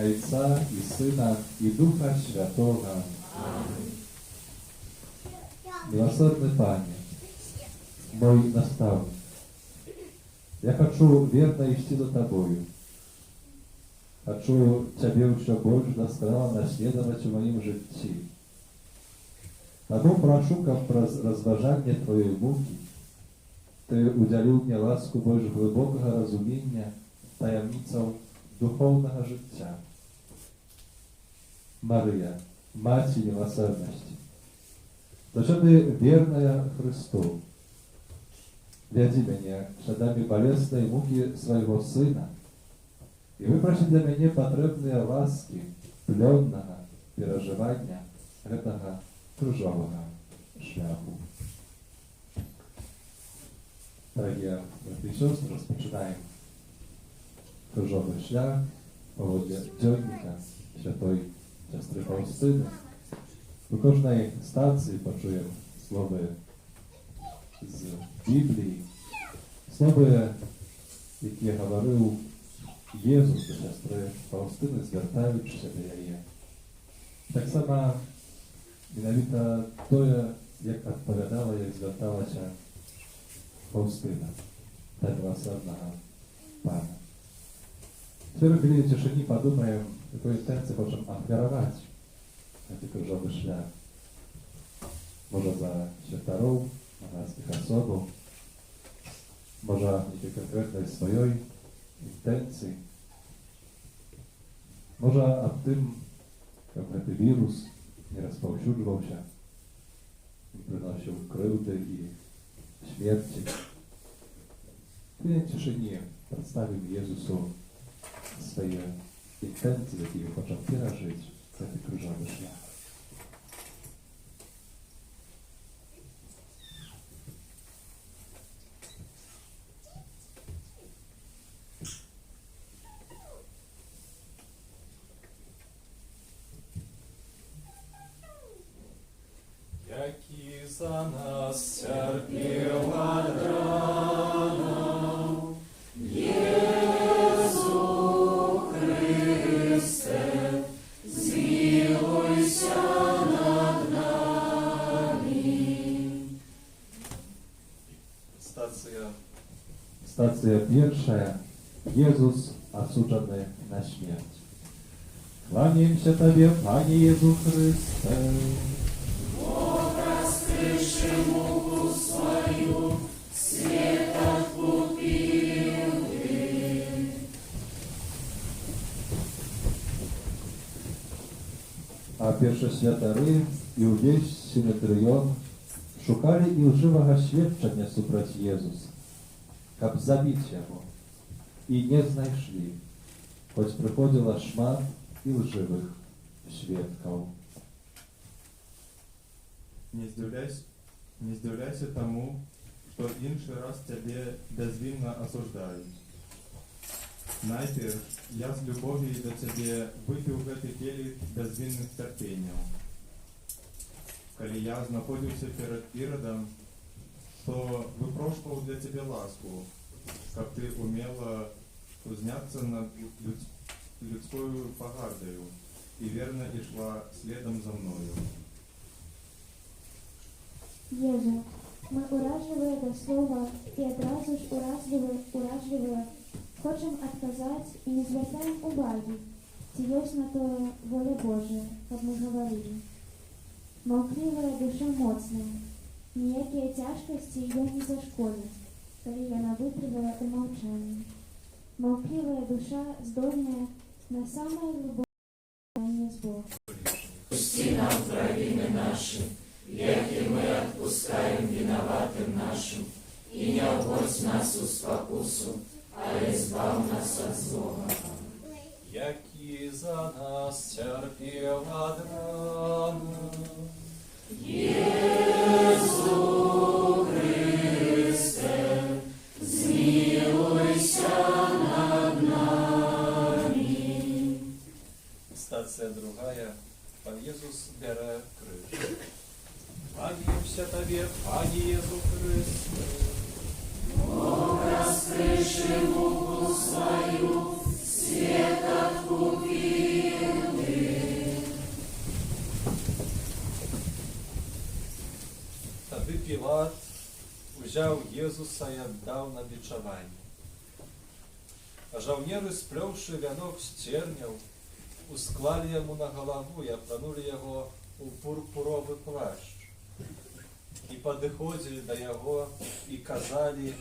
Ojca i Syna i Ducha Świętego. Милосердный Пане, мой наставник, я хочу верно идти за Тобою. Хочу Тебе еще больше досконально наследовать в моем житті. Тому прошу, как разважание Твоей муки, Ты уделил мне ласку больше глубокого разумения таємницям духовного життя. Мария, Мать милосердности, зачем Ты верная Христу? Веди меня шагами болезной муки своего Сына и выпроси для меня потребные ласки пленного переживания этого кружового шляху. Дорогие братья и сестры, розпочинаємо кружовий шлях поводі дзьонника Святої Сестри Фаустини. У кожній станції почуємо слова з Біблії, слова, які говорив Єсус до сестри Фаустини, звертаючись до її. Так само, менавіта тое, як відповідала, як зверталася Фаустина до милосердного Пана. Теперь в хвилине тишине подумаем, какой интенции можем оферовать этот кружовый шлях. Может за святоров, монастых особов, может некой конкретной своей интенции. Может об тем, как этот вирус не расповсюдживался, не приносил кривды и смерти. В хвилине тишине представим Иисусу свои интенции, які хочемо пережити цей кружовий шлях. Який за нас терпів рану, Стація перша. Єсус осуджений на смерть. Кланяемся Тебе, Пане Иисус Христе. Бог, раскрывший муку свою, свет откупил Ты. А першосвятари і увесь Синедріон шукали і лживого свідчення супроть Єсуса, каб забить його, і не знайшли, хоч приходило шмат і лживих свідків. Не здивляйся тому, що інший раз тебе безвинно осуждають. Найперш, я з любові до Цябе выпіў гэты келіх бязвінных цярпенняў. Калі я знаходзіўся перад Іродам, то выпрошваў для Цябе ласку, каб Ты умела узняцца над людскою пагардаю і верна ішла следам за мною. Jezu, мы уражливые до слова и одразу ж уражливые, хочем отказать и не звертаем уваги, ці ёсць на тое воля Божия, как мы говорили. Маўклівая душа моцная, ніякія цяжкасці ее не зашкодзяць, калі яна вытрывае у маўчанні. Маўклівая душа здольная на самое глубокое з Бога. Пусти нам провины наши, як и мы отпускаем виноватым нашим, и не вводь нас в спокусу, а избав нас от злого. Які за нас терпів ад рану, Єсу Христе, змилуйся над нами. Стація другая. Пан Єсус бере криж. Кланяємося Тобі, Пані Єсу Христе. Образ крыши муку свою, свет откупил ты. Тады Пілат узяв Єзуса і віддав на бичаванне. А жаўнеры, сплёўшы вянок з церняў, усклалі яму на галаву і апранулі яго у пурпуровы плашч. І падыходзілі да яго і казалі: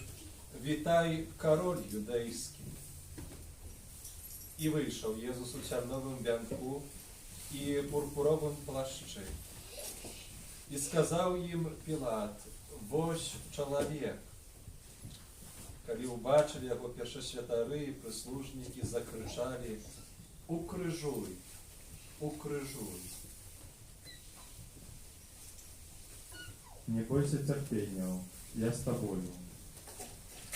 «Вітай, кароль юдэйскі!» І выйшаў Езус у цярновым вянку і пурпуровым плашчы. І сказаў ім Пілат: «Вось чалавек!» Калі ўбачылі яго першасвятары і прыслужнікі, закрычалі: «Укрыжуй! Укрыжуй!» Не бойся цярпенняў, я з табою.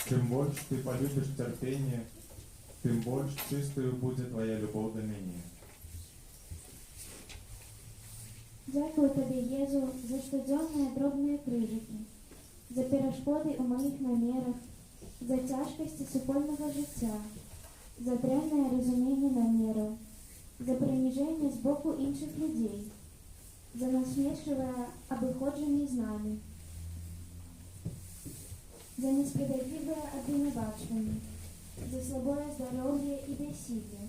Чым больш ты полюбіш цярпенне, тым больш чыстаю будзе твоя любоў да мяне. Дякую Табе, Езу, за штодзённыя дробныя крыжыкі, за перашкоды ў маіх намерах, за цяжкасці супольнага жыцця, за дрэннае разуменне намераў, за прыніжэнне з боку іншых людзей, за насмешлівае абыходжанне з намі, за несправядлівае абвінавачванне, за слабое здароўе і бяссілле,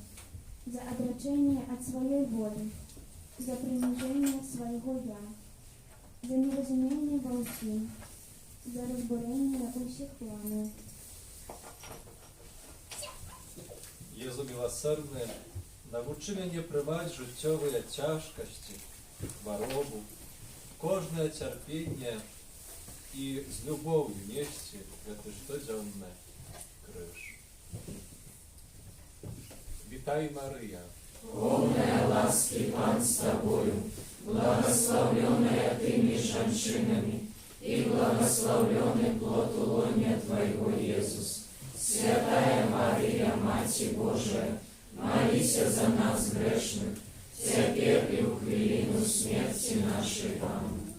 за адрачэнне ад сваёй волі, за прыніжэнне свайго «я», за неразуменне ва ўсім, за разбурэнне ўсіх планаў. Езу милосердны, навучы мяне прымаць жыццёвыя цяжкасці, хваробу, кожнае цярпенне і з любоўю несці гэты штодзённы крыж. Вітай, Марыя! Полная ласки, Пан с тобою, благословленная ты меж женщинами, и благословленный плод лоня Твоего, Иисус. Святая Мария, Матерь Божия, молись за нас грешных, теперь и в хвилину смерти нашей. Аминь.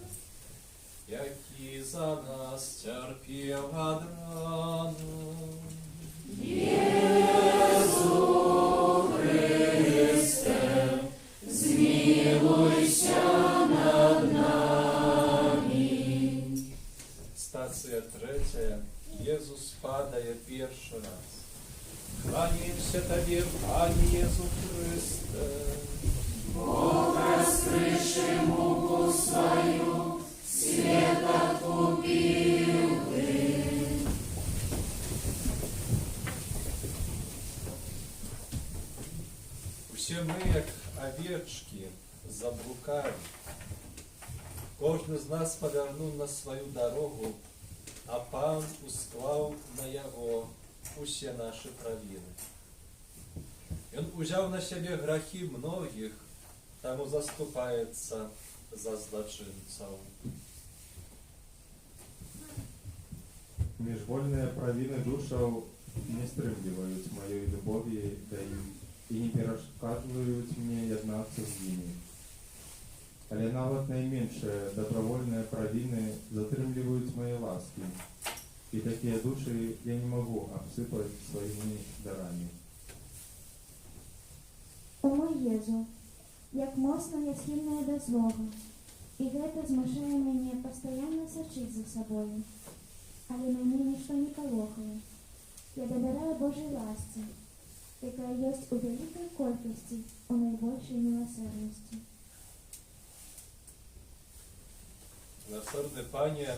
Які за нас терпів ад рану, Єсу Христе, змилуйся над нами. Стація третя. Єзус падає перший раз. Кланяємося Тобі, Пані Єсу Христе. Бог раскрывший муку свою, свет откупил ты. Усе ми, як овечки, заблукали. Кожен з нас повернув на свою дорогу, а Пан усклав на його усе наші провини. Він узяв на себе грехи многих, тому заступається за злочинців. Міжвольныя правіны душаў не стрымліваюць маёй любові да іх і не перашкаджваюць мне яднацца з імі. Але нават найменшыя дабравольныя правіны затрымліваюць мае ласкі, і такія душы я не магу абсыпаць сваімі дарамі. О мой Езу, як моцна я схільная да злога, і гэта змушае мяне пастаянна сачыць за сабою, але мяне нішто не палохае. Я давяраю Божай ласцы, якая ёсць у вялікай колькасці, у найбольшай міласэрнасці. Милосердный Пане,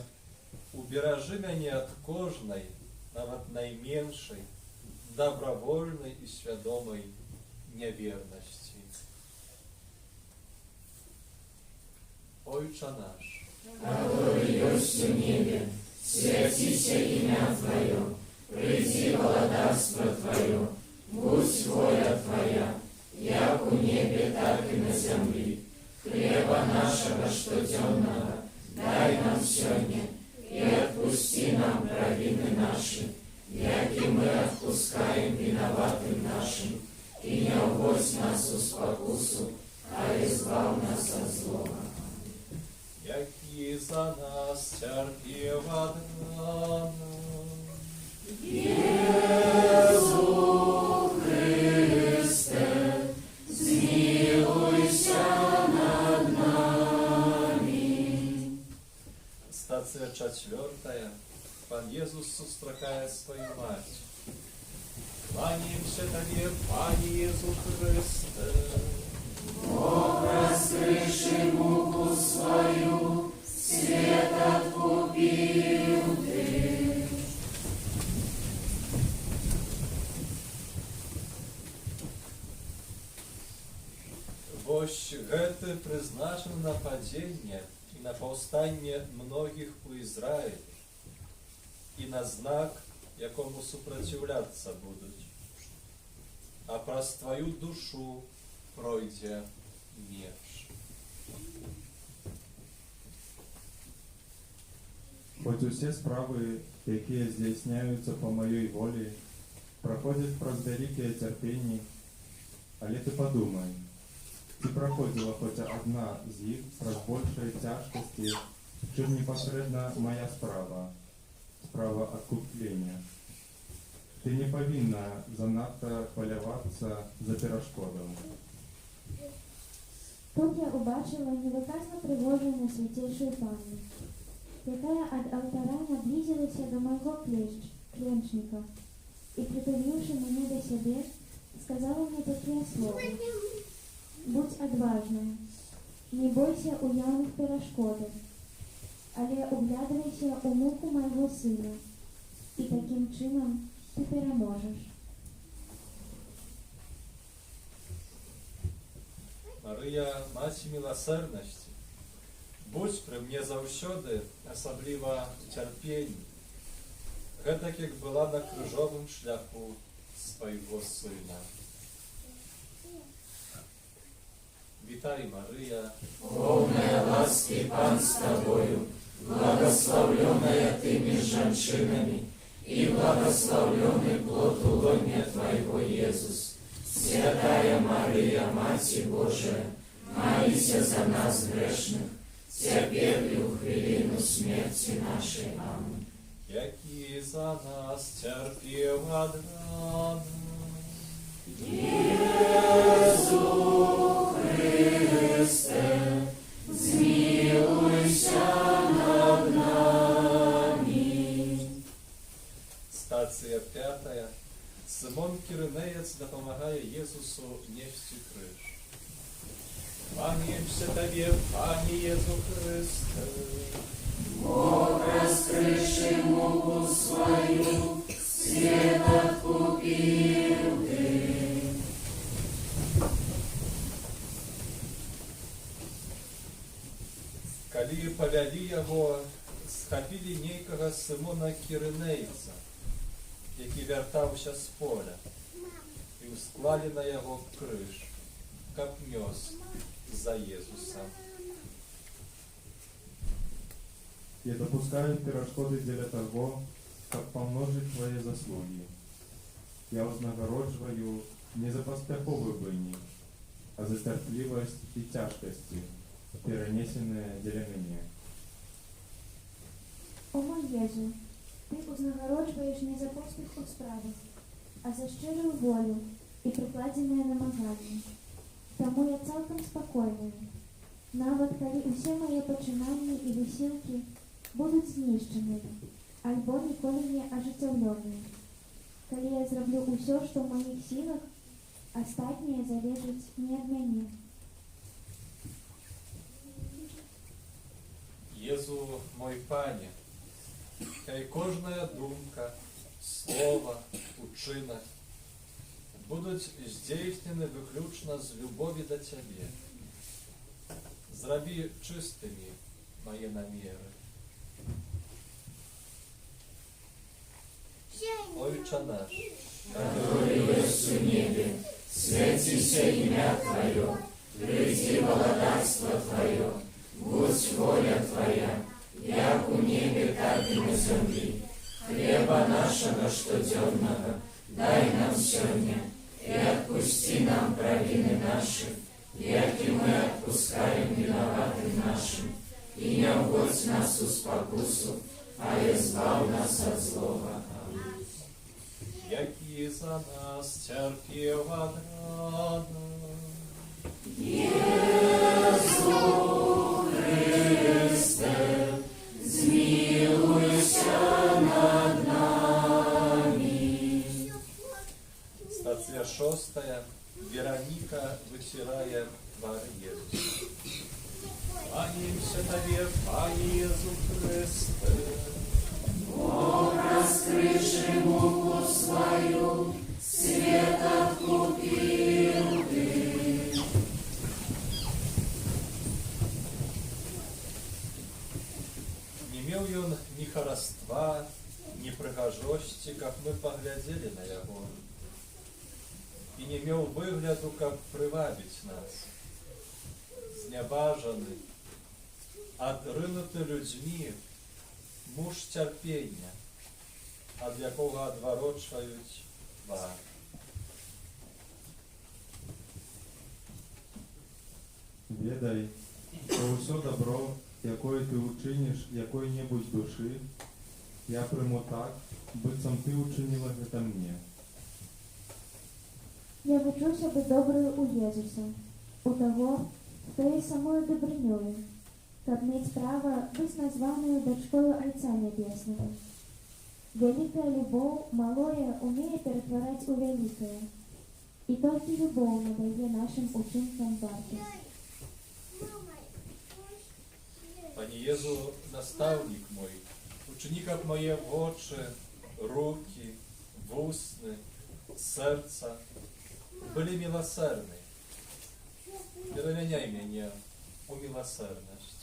уберажи мяне ад кожнай, нават найменшай, добровольнай і свядомай нявернасці. Ojcze nasz, который есть в небе, святися имя Твое, приди владарство Твое, будь воля Твоя, як у небе, так и на земле. Хлеба нашего штоденного дай нам сегодня, и отпусти нам провины наши, як и мы отпускаем виноватым нашим, и не уводь нас в спокусу, а избав нас от злого. які за нас терпів ад рана. Jezu Chryste, zmiłuj над нами. Стація 4. Пан Єсус зустрічає свою мать. Кланяємося тобі, Пане Єсу Христе. Бог, раскрывший муку свою, свет откупил ты. Вось гэты прызначаны на падзенне і на паўстанне многіх у Ізраілі і на знак, якому супраціўляцца будуць. А праз тваю душу пройдзе меч. Хоць усе справы, якія здзяйсняюцца па маёй волі, праходзяць праз вялікія цярпенні, але ты падумай, ці праходзіла хоць адна з іх праз большай цяжкасці, чым непасрэдна мая справа, справа адкуплення. Ты не павінна занадта хвалявацца за перашкодаў. Тут я убачила невыказно пригожую святейшую память, якая от алтаря наблизилась до моего кленчника и, притуливши меня до себе, сказала мне такие слова: «Будь отважная, не бойся уявных перешкодов, але углядывайся у муку моего сына, и таким чином ты переможешь». Марыя, маці міласэрнасці, будь пры мне заўсёды, асабліва ў цярпенні, гэтак як была на крыжовым шляху свайго сына. Вітай, Марыя, Полная ласки, Пан с тобою, благословленная ты меж женщинами, и благословленный плод лоня Твоего, Иисус. Святая Мария, Матерь Божия, молися за нас грешных, теперь и в хвилину смерти нашей. Аминь. які за нас цярпеў ад рана. Иисус Христе, zmiłuj над нами. Стацыя 5. Симон Кіринеєць допомагає Єсусу нести криж. Кланяємося тобі, Пане Єсу Христе. Бог, раскрывший муку свою, свет откупил ты. Калі павялі яго, схапілі нейкага Симона Кіринейца, які вяртаўся з поля, і усклалі на яго крыж, каб нёс за Езуса. Я допускаю перашкоды для того, каб памножыць твае заслугі. я узнагароджую не за паспяховы вынік, а за цярплівасць і цяжкасці, перанесеныя дзеля мяне. О мой Єзу, ти узнагароджуєш не за поспіх у справах, а за щиру волю і прикладене намагання. Тому я цалком спокійна, навіть коли усі мої починання і висілки будуть знищеними, або ніколи не ожитовленими. Коли я зроблю усе, що в моїх силах, остатнє залежить не від мене. Єзу, мой Пане, хай кожная думка, слово, учинок будуть здійснені виключно з любові до Тебе. Зроби чистими мої наміри. Отче наш, который есть в небе, святися имя Твое, приди володарство Твое, будь воля Твоя, як у небе, так и на земле. Хлеба нашего штоденного дай нам сегодня, и отпусти нам провины наши, як и мы отпускаем виноватым нашим, и не вводь нас в спокусу, а избав нас от злого. який за нас терпів отрада. Єзу Христе, змилуйся над нами. Стація 6. Вероніка витирає твар Єзуса. Кланяемся Тебе, Пане Єзу Христе. Бог, раскрывший муку свою, свет откупил Ты. Не меў ён ні хараства, ні прыгажосці, каб мы паглядзелі на яго. І не меў выгляду, каб прывабіць нас. Зняважаны, адрынуты людзьмі, муж цярпення, ад якога адварочваюць твар. Ведай, што ўсё добро, якое ты учыніш якой-небудзь душы, я прыму так, быццам ты учинила гэта мне. Я вчу себе доброю у Єзуса, у того, хто є самою добриною, щоб мати право бути названою дочкою Отця Небесного. Великая любовь малое умеет перетворять у великое, и только любовь надає нашим учинкам варто. Пане Єзу, наставник мой, учини, как мои очи, руки, вусны, сердце были милосердны. Переменяй меня у милосердность.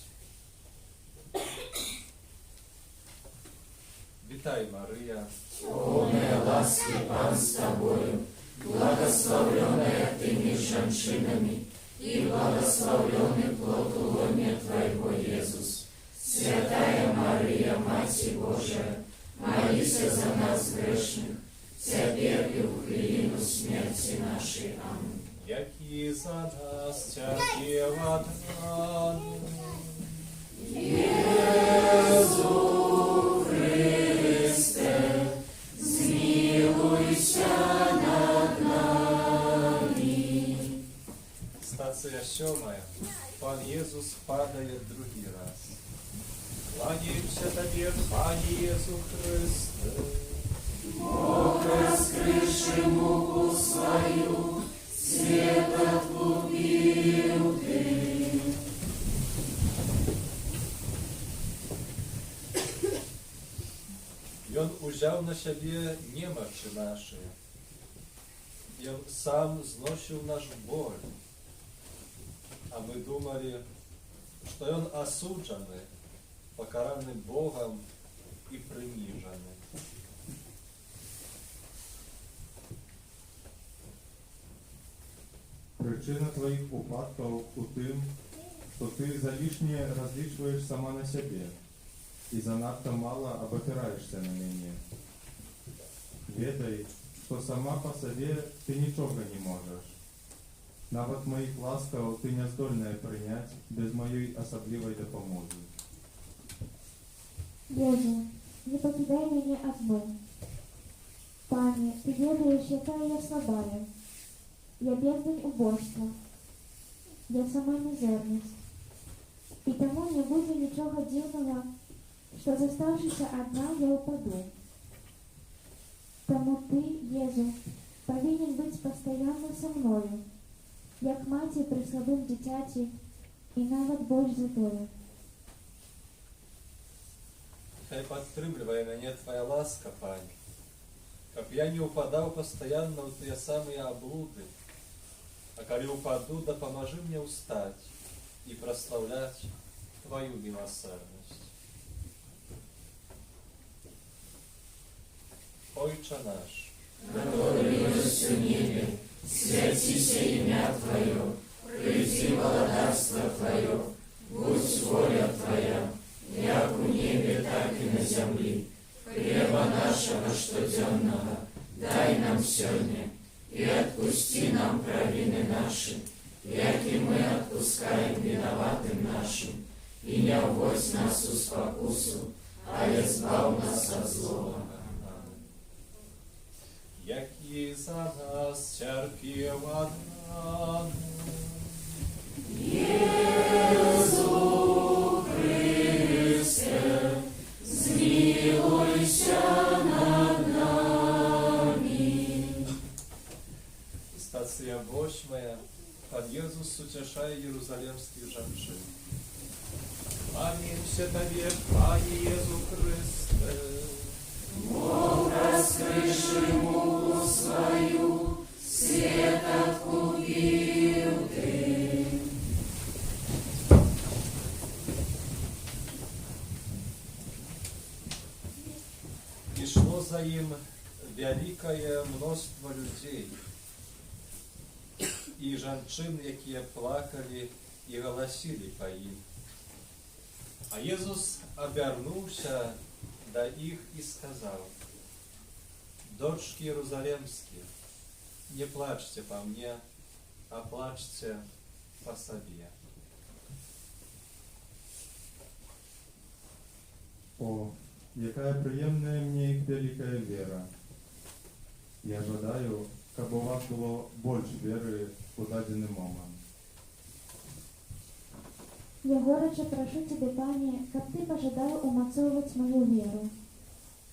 Витай, Мария, Полная ласки, Пан с тобою, благословленная ты между женщинами, и благословленный плод лона Твоего, Иисус. Святая Мария, Матерь Божия, молись за нас грешных, теперь и в хвилину смерти нашей. Аминь. який за нас терпів отрады. Єзу Христе, змилуйся над нами. Стація 7. Пан Єзус падає другий раз. Кланяємося Тобі, Пане Єзу Христе. Бог, раскрывший муку свою, свет откупил Ты. Ён узяв на себе немочи наши. Ён сам зносил наш боль. А мы думали, что он осудженный, покаранный Богом и приниженный. Причина твоих упадков у тым, что ты залишне различиваешь сама на себе и занадто мало обопираешься на меня. Ведай, што сама па сабе ты нічога не можаш. Нават маіх ласкаў ты не здольная прыняць без маёй асаблівай дапамогі. Боже, не покидай меня одну. Пане, ты ведаешь, якая я слабая. Я бездань убожства. Я сама мизерность. И тому не будет ничего дивного, что заставшись одна, я упаду. Тому ты, Езу, повинен быть постоянно со мною, як маті при слабым дитяти, и нават больш за тое. Хай падтрымлівае мяне твоя ласка, Пане, каб я не упадаў пастаянна ў тыя самыя аблуды, а калі упаду, дапамажы мне ўстаць і праслаўляць твою милосердность. Отче наш, который есть в небе, святися имя Твое, приди владарство Твое, будь воля Твоя, як у небе, так и на земле. Хлеба нашего штоденного дай нам сегодня, и отпусти нам провины наши, як и мы отпускаем виноватым нашим, и не вводь нас в спокусу, а избав нас от злого. Jaki za nas cierpiał Adam. Jezu Chryste, zmiłuj się nad nami. Stacja 8. Pan Jezus ucieszaje jeruzalemskich żanczyn. Pamięć się Tobie, Panie Jezu Chryste. Бог раскрыши муку свою, свет откупил ты. И шло за им великое множество людей, и жанчын, якія плакали и голосили по им. А Иисус обернулся до их и сказал: «Дочки Иерусалимские, не плачьте по мне, а плачьте по себе». О, якая прыемная мне іх вялікая вера. Я жадаю, каб у вас было больш веры у дадзены момант. Я горячо прошу Тебя, Пане, как Ты пожадал умацовывать мою веру,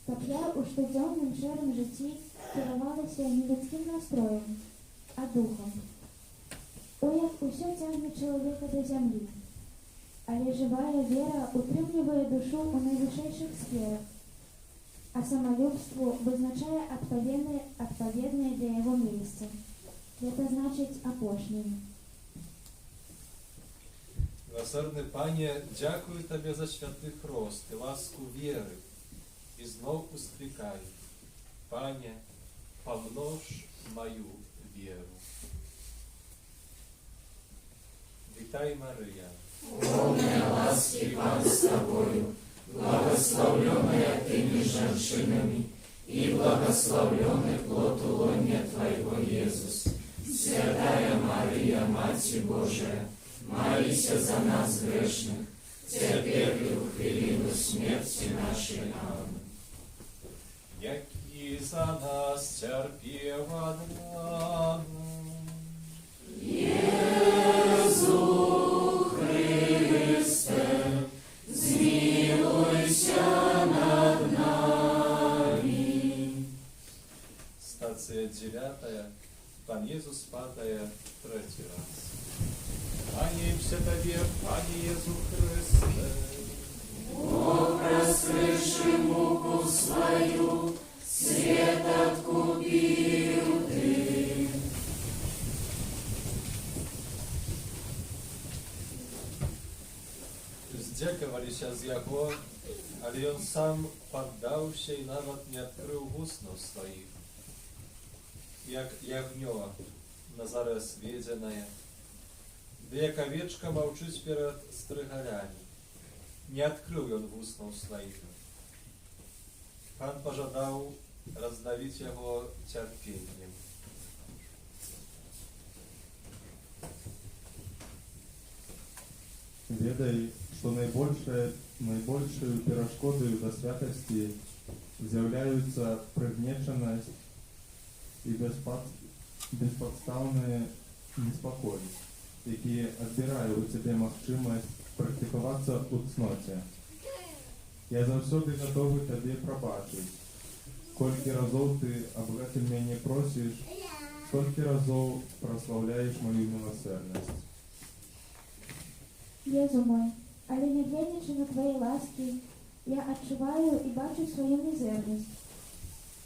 как я у штодзённым шэрым жыцці кіравалася не людским настроем, а духом. О, як усё цягне чалавека до зямлі, але живая вера утрымлівае душу у найвышэйшых сферах, а самолюбству вызначае адпаведнае для яго месца. Гэта значыць апошняе. Милосердный Пане, дякую Тебе за святых рост и ласку веры, и знов ускликаю: Пане, помножь мою веру. Витай, Мария, Полная ласки Пан с Тобою, благословленная Ты меж женщинами, и благословленный плод лоня Твоего, Иисус. Святая Мария, Мать Божия, молися за нас грешных, теперь и в хвилину смерти нашей. Аминь. яки за нас терпел Адам. Иисус Христе, zmiłuйся над нами. Стация 9. Пан Иисус падая 3 раз. Кланяемся Тебе, Пане Иисус Христе. Бог раскрыши муку свою, свет откупил ты. Здзекаваліся з яго, але ён сам паддаўся і нават не адкрыў вуснаў сваіх. Як ягнё на зарэ сведзенае, ды як авечка маўчыць перад стрыгалямі. Не адкрыў ён вуснаў сваіх. Пан пажадаў раздавить его терпением. Ведай, што найбольшою перашкодою да святасці з'яўляюцца прыгнечанасць і беспадстаўны неспакой, які адбірае ў цябе магчымасць практыкавацца ў цноце. Я заўсёды гатовы табе прабачыць. Колькі разоў ты аб гэтым мяне просіш, столькі разоў праслаўляеш маю міласэрнасць. Езу мой, але не гледзячы на твае ласкі, я адчуваю і бачу сваю мізэрнасць.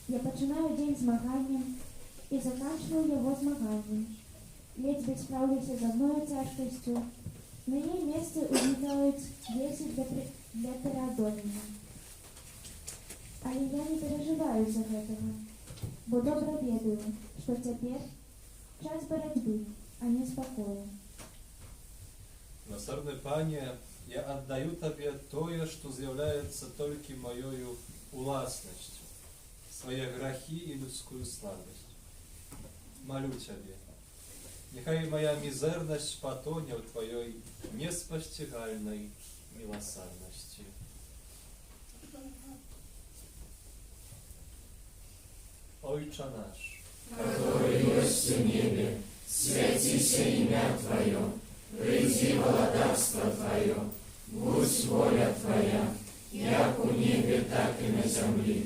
Я пачынаю дзень змаганнем і заканчваю яго змаганнем. Ледзьве спраўлюся з адною цяжкасцю. На яе месцы ўзнікаюць 10 для пераадолення. Але я не перажываю за гэтага, бо добра ведаю, што цяпер час барацьбы, а не спакою. Милосердный Пане, я отдаю Тебе тое, что з'является только моею уласностью, свои грехи и людскую слабость. Молю Тебе, нехай моя мизерность потоне в Твоей неспостигальной милосердности. Отче наш, который есть в небе, святися имя Твое, приди владарство Твое, будь воля Твоя, як у небе, так и на земле.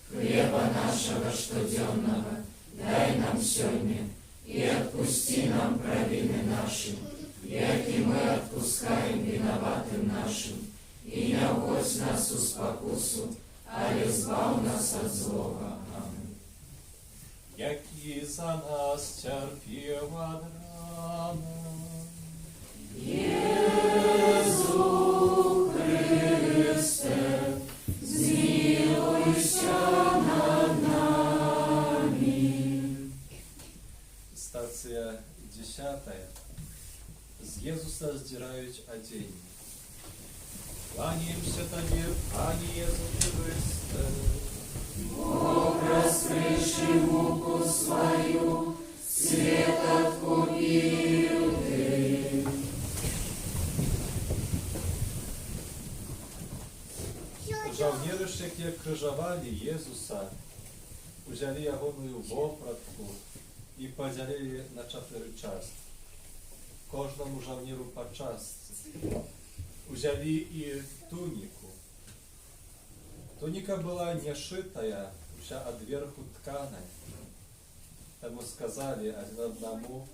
Хлеба нашего штоденного дай нам сегодня, и отпусти нам провины наши, як и мы отпускаем виноватым нашим, и не вводь нас в спокусу, але избав нас от злого. Аминь. яки за нас терпел от рана, Jezu Chryste, zmiłuj się nad nami. Стація 10. З Єзуса здирають одіння. Кланяємося Тобі, Пане Єзу Христе. Бог, раскрывший муку свою, свет откупил Ты. Жовніри ж, які крижавали Єзуса, узяли ягоную вопратку і поділили на 4 частки. Кожному жовніру по частці. Узяли і тунику. Туника была не шитая, вся отверху тканая. Тому сказали один одному: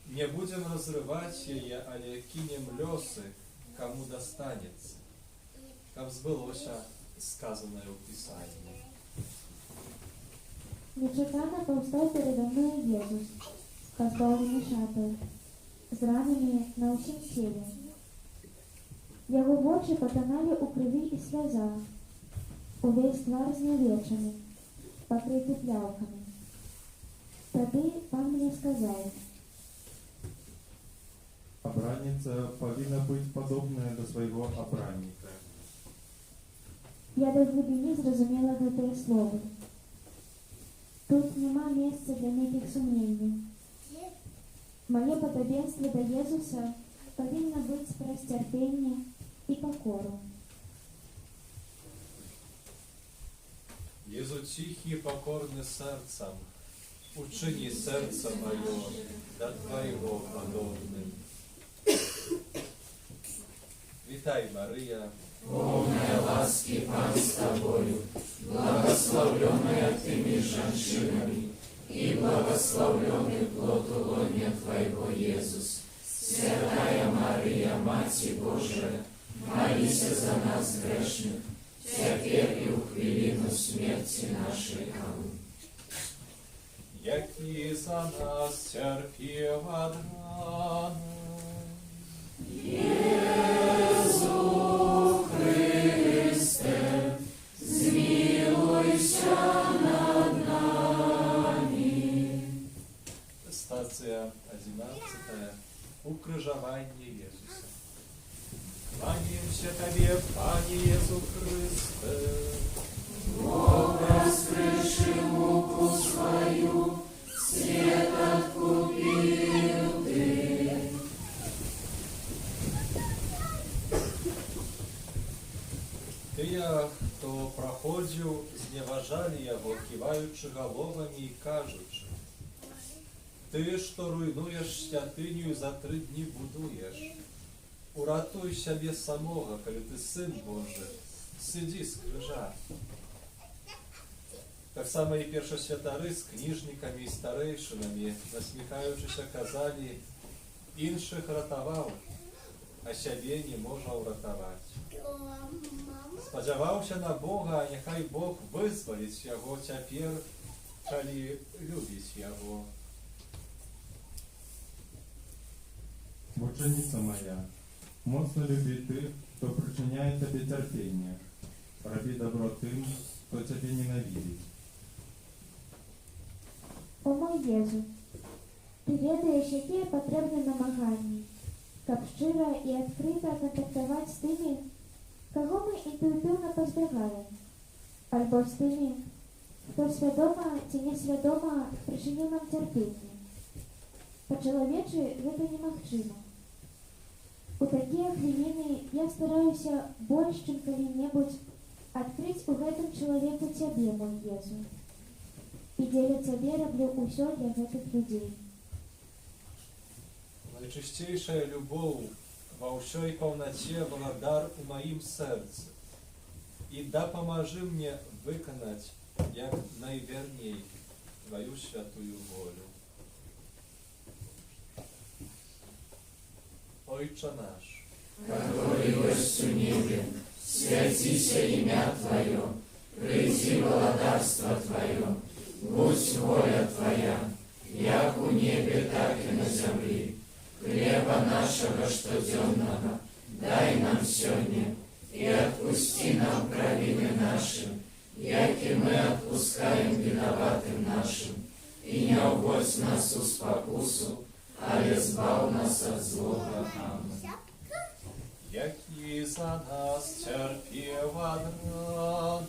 не будем разрывать ее, але кинем лёсы, кому достанется. Как сбылося сказанное в Писании. Нечакано повстав передо мною Єзус, позбавлений шатою, з ранами на усім тілі. Його очі потонали у крові і сльозах, увесь твар знявечений, покритий плявками. Тоді пан мені сказав: Обранница повинна быть подобная до своего обранника. я до глибини зрозуміла гэтае слово. Тут нема месца для неких сумнений. Мое подобенство до Езуса повинно быть праз терпение и покору. Езу тихий и покорный сердцем, учини сердце мое до Твоего подобным. Витай, Мария, Полная ласки Пан с Тобою, благословленная Ты меж женщинами, и благословленный плод лоня Твоего, Иисус. Святая Мария, Мать Божия, молись за нас грешных, теперь и в хвилину смерти нашей. Аминь. яки за нас терпел от рана, Jezu Chryste, zmiłuj się nad nami. Стація 11. Укрижавання Єзуса. Кланяємося Тобі, Пане Єзу Христе. Бог раскрывший муку свою, свет откупил ты. Тыя, хто праходзіў, зневажалі яго, ківаючы галовамі і кажучы: Ты, што руйнуеш святыню і за 3 дні будуеш, уратуй сябе самога, калі ты сын Божы, сыдзі з крыжа. Таксама і першасвятары з кніжнікамі і старэйшынамі, насміхаючыся, казалі: іншых ратаваў, а сябе не можа ўратаваць. Спадзяваўся на Бога, а няхай Бог вызваліць яго цяпер, калі любіць яго. Вучениця моя, моцно люби тих, хто причиняє тобі терпіння. Роби добро тим, хто тебе ненавидить. О мой Єзу, ти ведаєш, які потрібні намагання, каб щиро і відкрито контактувати з тими, кого ми інтуїтивно позбігаємо, або з тими, хто свідомо чи несвідомо причинив нам терпіння. По-чоловічі це немагчимо. У такі хвилини я стараюся больш, чим коли-небудь, відкрити у гэтым чоловіку тебе, мой Єзу. І дзеля цябе раблю ўсё для гэтых людзей. Найчысцейшая любоў ва ўсёй паўнаце валадар у маім сэрцы. І дапамажы мне выканаць як найверней твою святую волю. Ойче наш, который есть в небе, святися имя Твое, приди владарство Твое, будь воля Твоя, як у небе, так и на земле. Хлеба нашего штоденного дай нам сегодня, и отпусти нам провины наши, яки мы отпускаем виноватым нашим, и не уводь нас в спокусу, але збав нас от злого. Аминь. які за нас терпів Адама.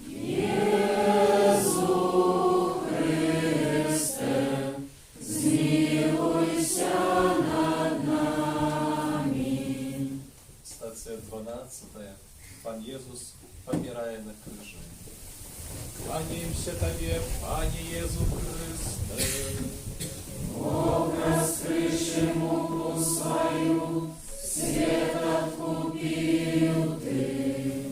Єзу Христе, змилуйся над нами. Стація 12. Пан Єзус помирає на крижі. Кланяємося Тобі, Пане Єзу Христе. Бог раскрывший муку свою, свет откупил ты.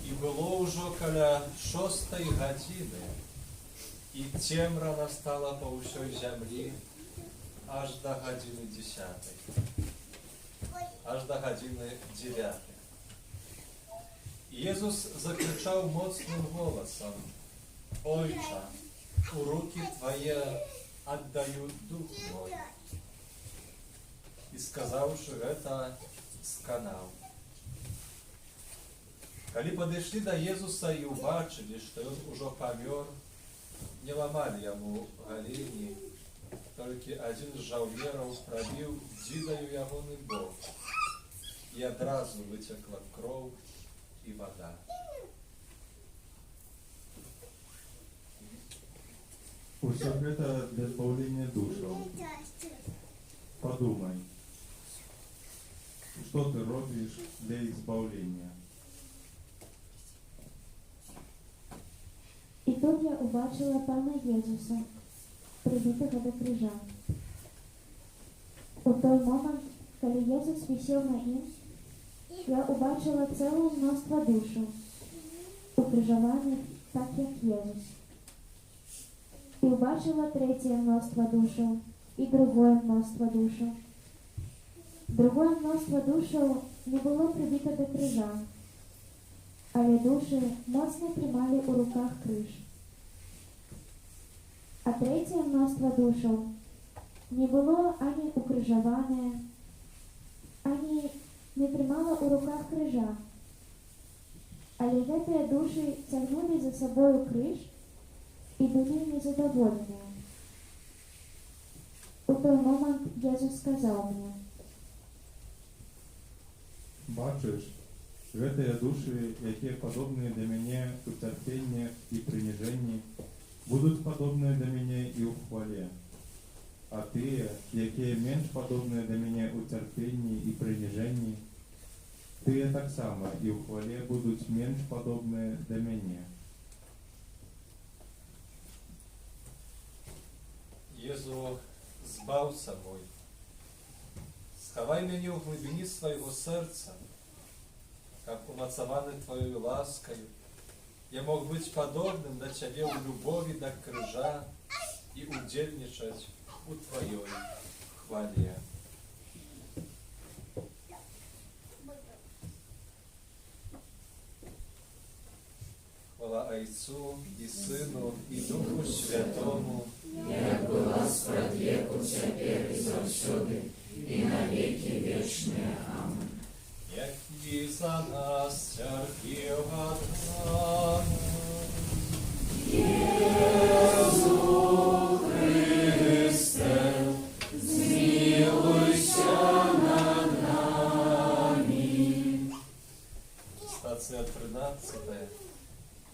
І було ўжо каля 6-й гадзіны, і цемра настала па ўсёй зямлі аж да гадзіны 10-й, аж да гадзіны 9-й. Езус закричаў моцным голасам: «Ойча, у руки Твае аддаю дух мой». І сказаўшы гэта, сканаў. Калі падышлі да Езуса і ўбачылі, што ён ужо памёр, не ламалі яму галені, толькі адзін з жаўнераў прабіў дзідаю ягоны бок, і адразу выцекла кроў і вода. Усё гэта для збаўлення душаў. Подумай, што ты робіш для іх збаўлення. І тут я убачила пана Єзуса, прибитого до крижа. У той момент, коли Єзус висів на ім, я убачила ціле мноство душу, укрижованих так, як Єзус. І убачила третє мноство душу, і другое мноство душу. Другое мноство душу не було прибито до крижа, але душі моцно тримали у руках криж. А третє мноство душу не було ані укрижоване, ані не тримало у руках крижа. Але гэтыя душі цягнули за собою криж і былі незадаволеныя. У той момант Jesús сказаў мне: Бачиш, гэтыя душы, якія падобныя да мяне у цярпенні і прыніжэнні, будуць падобныя да мяне і ў хвале. А тыя, якія менш падобныя да мяне ў цярпенні і прыніжэнні, тыя таксама і ў хвале будуць менш падобныя да мяне. Езу, збаўца мой, схавай мяне ў глыбіні свайго сэрца, каб умацаваны твоёю ласкаю, я мог быць падобным да цябе ў любові да крыжа і удзельнічаць у тваёй хвале. Хвала Отцу і Сину і Духу Святому, як была спрадвеку, цяпер і заўсёды, і на векі вечныя. Амэн. які за нас цярпеў ад ран. Єзу Христе, змилуйся над нами. Стацыя 13.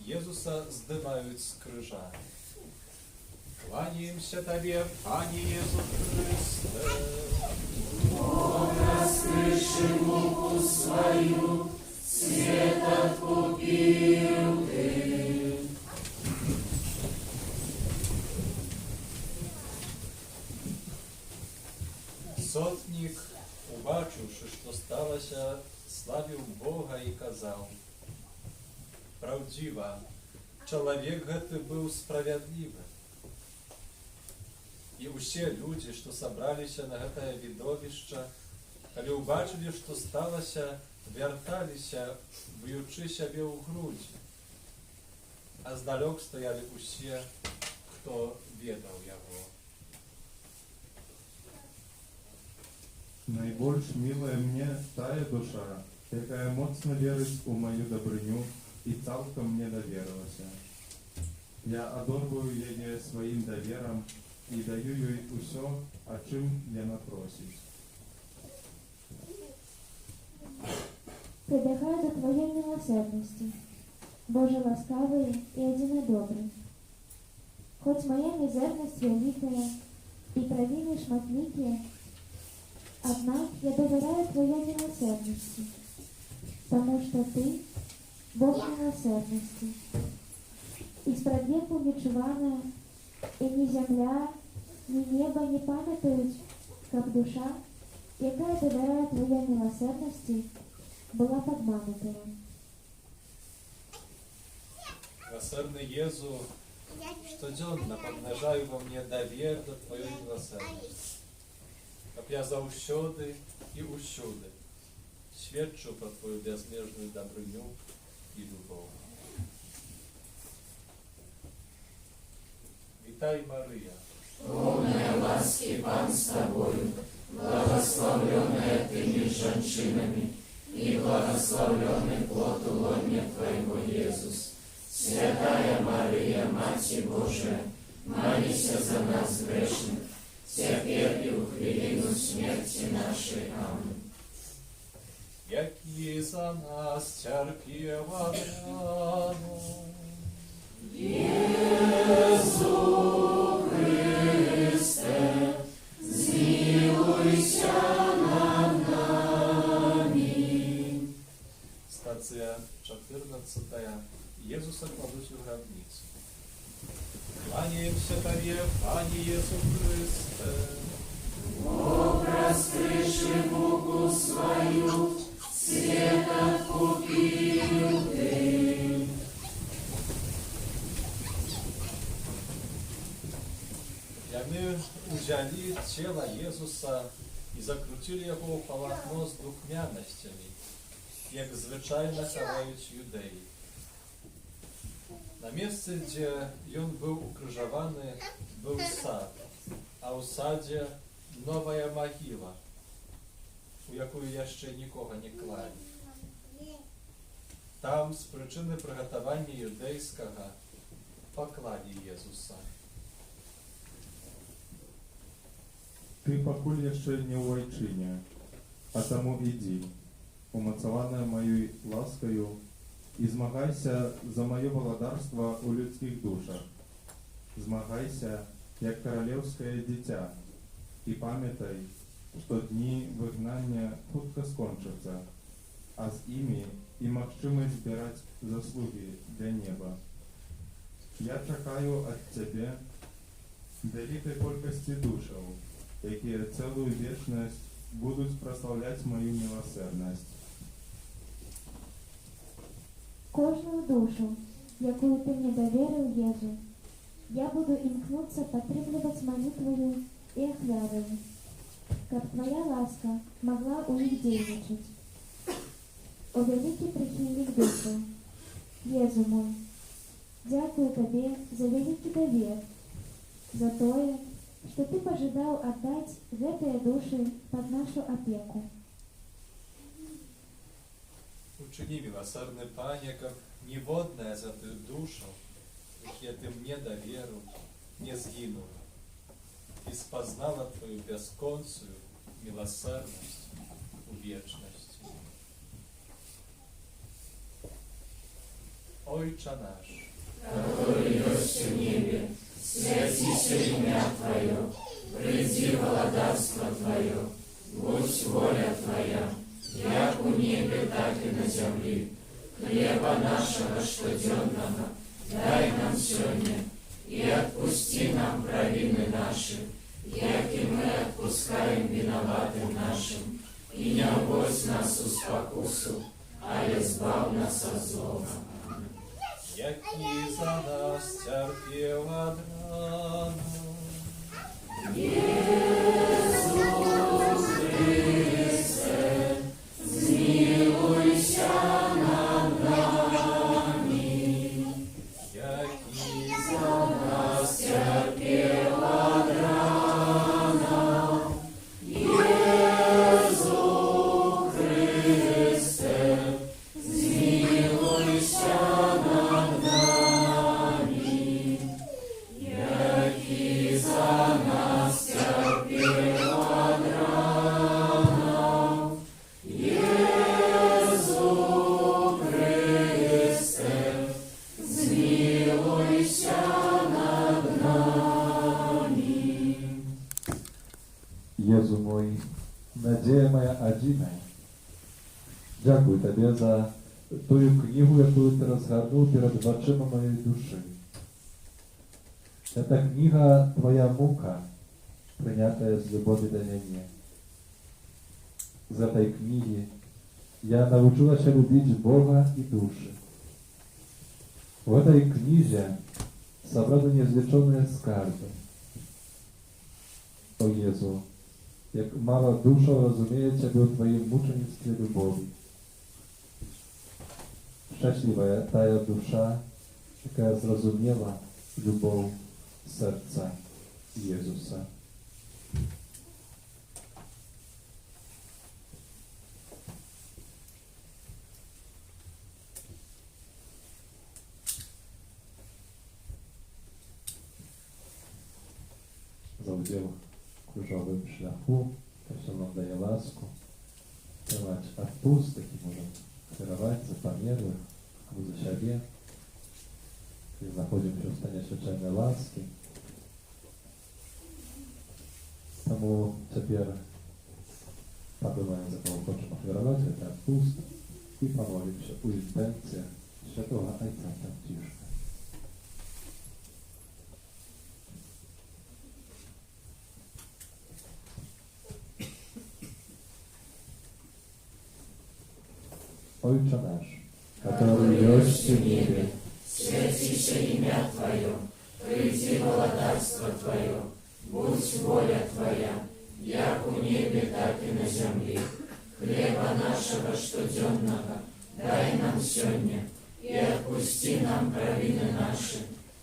Езуса здымаюць з крыжа. Кланяемся Табе, Пане Езу Христе. Раскрыши муку свою, свет откупил ты. Сотнік, убачыўшы, што сталася, славіў Бога і казаў: праўдзіва, чалавек гэты быў справядлівы. І ўсе людзі, што сабраліся на гэтае відовішча, калі ўбачылі, што сталася, вярталіся, б'ючы сябе ў грудзі. А здалёк стаялі ўсе, хто ведаў яго. Найбольш мілая мне тая душа, якая моцна верыць у маю дабрыню і цалкам мне даверылася. Я адорваю яе сваім даверам і даю ёй усё, о чым яна просіць. Прибягаю до Твоей милосердности, Боже ласкавый и единодобрый. Хоть моя мизерность великая и провины шматликие, однако я доверяю Твоей милосердности, потому что Ты — Бог милосердности. И спрадвеку нечуваная, и ни земля, ни небо не памятуют, как душа, якая доверяя Твоей милосердности, была подманутая. Милосердный Езу, штодзённа помножаю во мне давер до Твоей милосердности, каб я заўсёды і ўсюды сведчу про Твою безмежную добрыню и любовь. Витай, Мария, Полная ласки, Пан с Тобою, благословленная Ты меж женщинами, и благословленный плод лона Твоего, Иисус. Святая Мария, Матерь Божия, молися за нас грешных, теперь и в хвилину смерти нашей. Аминь. які за нас цярпеў ад рану. Иису Христе, змилуйся над нами. Стацыя 14. Езуса кладуць у гробніцу. Кланяемся Табе, Пане Езу Христе. Бог, раскрыши муку свою, свет откупил ты. Яны узялі цела Езуса і закруцілі яго ў палатно з духмянасцямі, як звычайна хаваюць юдэі. На месцы, дзе ён быў укрыжаваны, быў сад, а ў садзе новая магіла, у якую яшчэ нікога не клалі. Там, з прычыны прыгатавання юдэйскага, пакладе Езуса. Ты пакуль яшчэ не ў айчыне, а таму ідзі, умацаваная маёй ласкаю, і змагайся за маё валадарства ў людскіх душах. Змагайся, як каралеўскае дзіця, і памятай, што дні выгнання хутка скончацца, а з імі і магчымасць збіраць заслугі для неба. Я чакаю ад цябе вялікай колькасці душаў, якія цэлую вечнасць будуць праслаўляць маю міласэрнасць. Кожную душу, якую ты мне доверил, Езу, я буду имкнуться потребовать молитвою и охвярою, как твоя ласка могла у них действовать. О великий прихильник душу, Езу мой, дякую тебе за великий довер, за то, что ты пожидал отдать гэтые души под нашу опеку. Uczyni miłosierny Panie, как niewodne za tę duszę, jakie Ty mnie dowierzył, nie zginęła i spoznała Twoją bezkońcą miłosierność u wieczności. Ojcze nasz, который есть в небе, святится имя Твое, приди владарство Твое, будь воля Твоя, як у небе, так и на земле. Хлеба нашего штоденного дай нам сегодня, и отпусти нам провины наши, як и мы отпускаем виноватым нашим, и не вводь нас в спокусу, а избавь нас от злого. jaki za nas cierpiał od rana. Jezus Chryste, zmiłuj się nad nami. Jaki Za nas cierpiał od rana. Jezu Chryste, zmiłuj się nad nami. Jaki za nas cierpiał od rana. Jezu Chryste, zmiłuj się nad nami. Jezu mój, nadzieja moja одиная. Дякую Тебе за тую книгу, яку Ти розгорнув перед очима моєї душі. Эта книга Твоя мука, принятая с любовью до меня. Из этой книги я научилась любить Бога и души. В этой книге собраны неизвлеченные скарби. О Jezu, jak mała dusza rozumie Ciebie w Twoim muczeństwie lubowi. Szczęśliwa ta dusza, jaka zrozumiała любов serca Jezusa. Za udział w krzyżowym szlaku, to nam daje lasku, dawać odpustek i może kierować za pomierłych, albo za siebie. Kiedy znachodzimy się w stanie świadczenia łaski. Тому тепер подумаємо, за кого хочемо офіровати, це відпусток, і помолимося у інтенціях Святого Отця Францишка. Ojcze nasz, который есть в небе, святится имя Твое, приди владарство Твое, будь воля Твоя, як у небе, так и на земле. Хлеба нашего штоденного дай нам сегодня, и отпусти нам провины наши,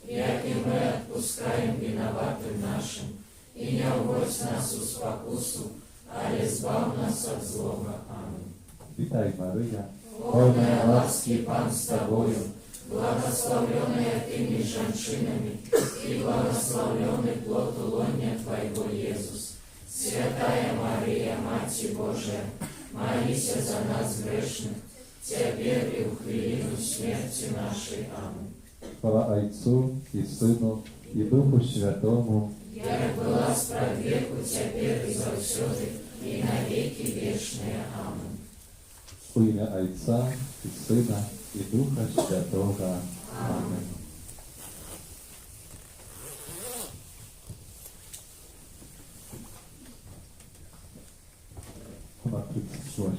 як и мы отпускаем виноватым нашим, и не вводь нас в спокусу, а избавь нас от злого. Аминь. Witaj Maryja, Полная ласки Пан с Тобою, благословленная Ты между женщинами, и благословленный плод лоня Твоего, Иисус. Святая Мария, Мать Божия, молись за нас грешных, теперь и в хвилину смерти нашей. Аминь. Chwała Ojcu i Synu i Duchu Świętemu, Jak была справ веку, теперь и завсёды, и навеки вечные. Аминь. w imię Ojca i Syna i Ducha Świętego. Amen. Chyba 38.